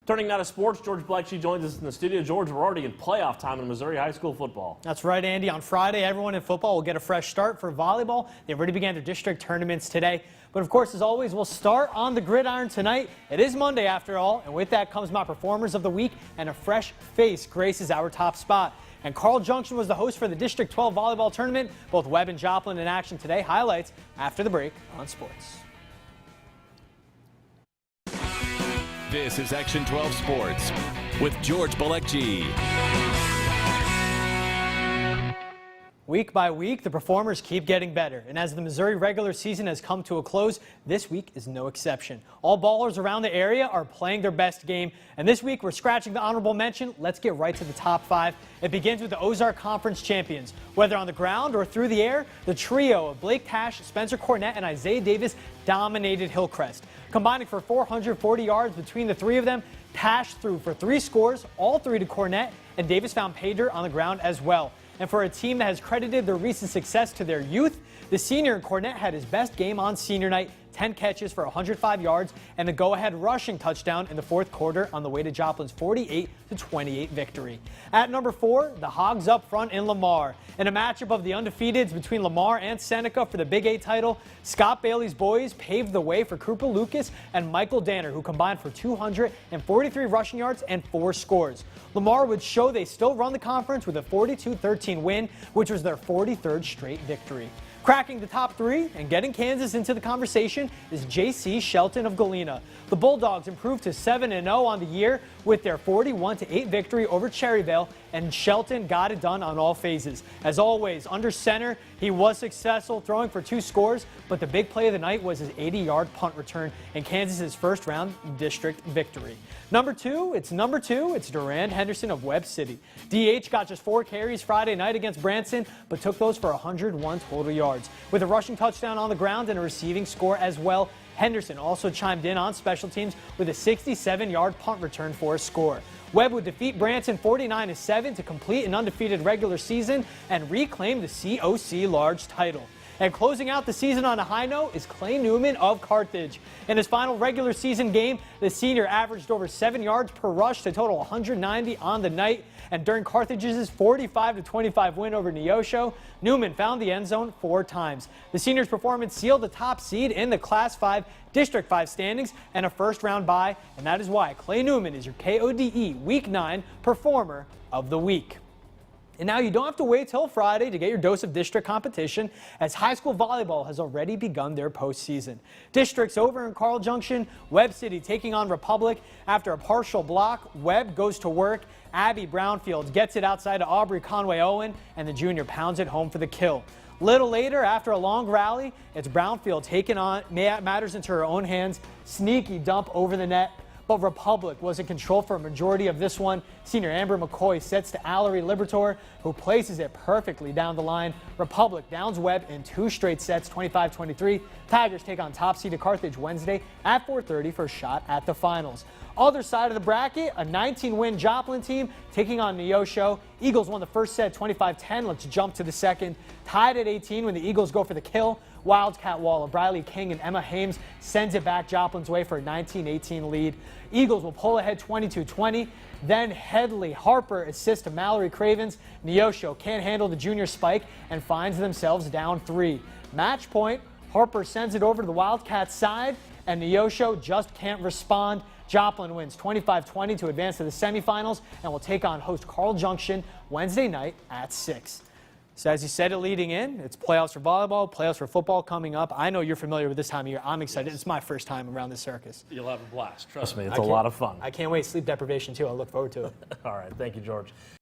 Turning now to sports, George Balekji joins us in the studio. George, we're already in playoff time in Missouri high school football. That's right, Andy. On Friday, everyone in football will get a fresh start. For volleyball, they already began their district tournaments today. But of course, as always, we'll start on the gridiron tonight. It is Monday after all, and with that comes my performers of the week, and a fresh face graces our top spot. And Carl Junction was the host for the District 12 volleyball tournament. Both WEBB and Joplin in action today. Highlights after the break on sports. This is Section 12 Sports with George Balekji. Week by week, the performers keep getting better, and as the Missouri regular season has come to a close, this week is no exception. All ballers around the area are playing their best game, and this week we're scratching the honorable mention. Let's get right to the top five. It begins with the Ozark Conference champions. Whether on the ground or through the air, the trio of Blake Tash, Spencer Cornett, and Isaiah Davis dominated Hillcrest. Combining for 440 yards between the three of them, Tash threw for 3 scores, all 3 to Cornett, and Davis found pay dirt on the ground as well. And for a team that has credited their recent success to their youth, the senior in Cornett had his best game on senior night, 10 catches for 105 yards and a go-ahead rushing touchdown in the fourth quarter on the way to Joplin's 48-28 victory. At number 4, the Hogs up front in LAMAR. In a matchup of the undefeateds between LAMAR and Seneca for the Big 8 title, Scott Bailey's boys paved the way for Cooper Lucas and Michael Danner, who combined for 243 rushing yards and 4 scores. LAMAR would show they still run the conference with a 42-13 win, which was their 43rd straight victory. Cracking the top 3 and getting Kansas into the conversation is JC Shelton of Galena. The Bulldogs improved to 7-0 on the year with their 41-8 victory over Cherryvale, and Shelton got it done on all phases. As always, under center, he was successful throwing for 2 scores, but the big play of the night was his 80-yard punt return in Kansas's first round district victory. Number 2, it's DURAND Henderson of Webb City. DH got just 4 carries Friday night against Branson, but took those for 101 total yards. With a rushing touchdown on the ground and a receiving score as well, Henderson also chimed in on special teams with a 67-yard punt return for a score. Webb would defeat Branson 49-7 to complete an undefeated regular season and reclaim the COC large title. And closing out the season on a high note is Clay Newman of Carthage. In his final regular season game, the senior averaged over 7 yards per rush to total 190 on the night. And during Carthage's 45-25 win over NEOSHO, Newman found the end zone 4 times. The senior's performance sealed the top seed in the Class 5 District 5 standings and a first-round bye, and that is why Clay Newman is your KODE Week 9 Performer of the Week. And now you don't have to wait till Friday to get your dose of district competition, as high school volleyball has already begun their postseason. Districts over in Carl Junction, Webb City taking on Republic. After a partial block, Webb goes to work. Abby Brownfield gets it outside of Aubrey Conway-Owen, and the junior pounds it home for the kill. Little later, after a long rally, it's Brownfield taking on matters into her own hands. Sneaky dump over the net. But Republic was in control for a majority of this one. Senior Amber McCoy sets to Allery Libertor, who places it perfectly down the line. Republic downs Webb in 2 straight sets, 25-23. Tigers take on top seed of Carthage Wednesday at 4:30 for a shot at the finals. Other side of the bracket, a 19-win Joplin team taking on NEOSHO. Eagles won the first set 25-10. Let's jump to the second. Tied at 18 when the Eagles go for the kill. Wildcat Wall of Briley King and Emma Hames sends it back Joplin's way for a 19-18 lead. Eagles will pull ahead 22-20. Then Headley Harper assists to Mallory Cravens. NEOSHO can't handle the junior spike and finds themselves down 3. Match point, Harper sends it over to the Wildcats side, and NEOSHO just can't respond. Joplin wins 25-20 to advance to the semifinals and will take on host Carl Junction Wednesday night at 6. So as you said it leading in, it's playoffs for volleyball, playoffs for football coming up. I know you're familiar with this time of year. I'm excited. Yes. It's my first time around this circus. You'll have a blast. Trust me, it's a lot of fun. I can't wait. Sleep deprivation, too. I look forward to it. All right. Thank you, George.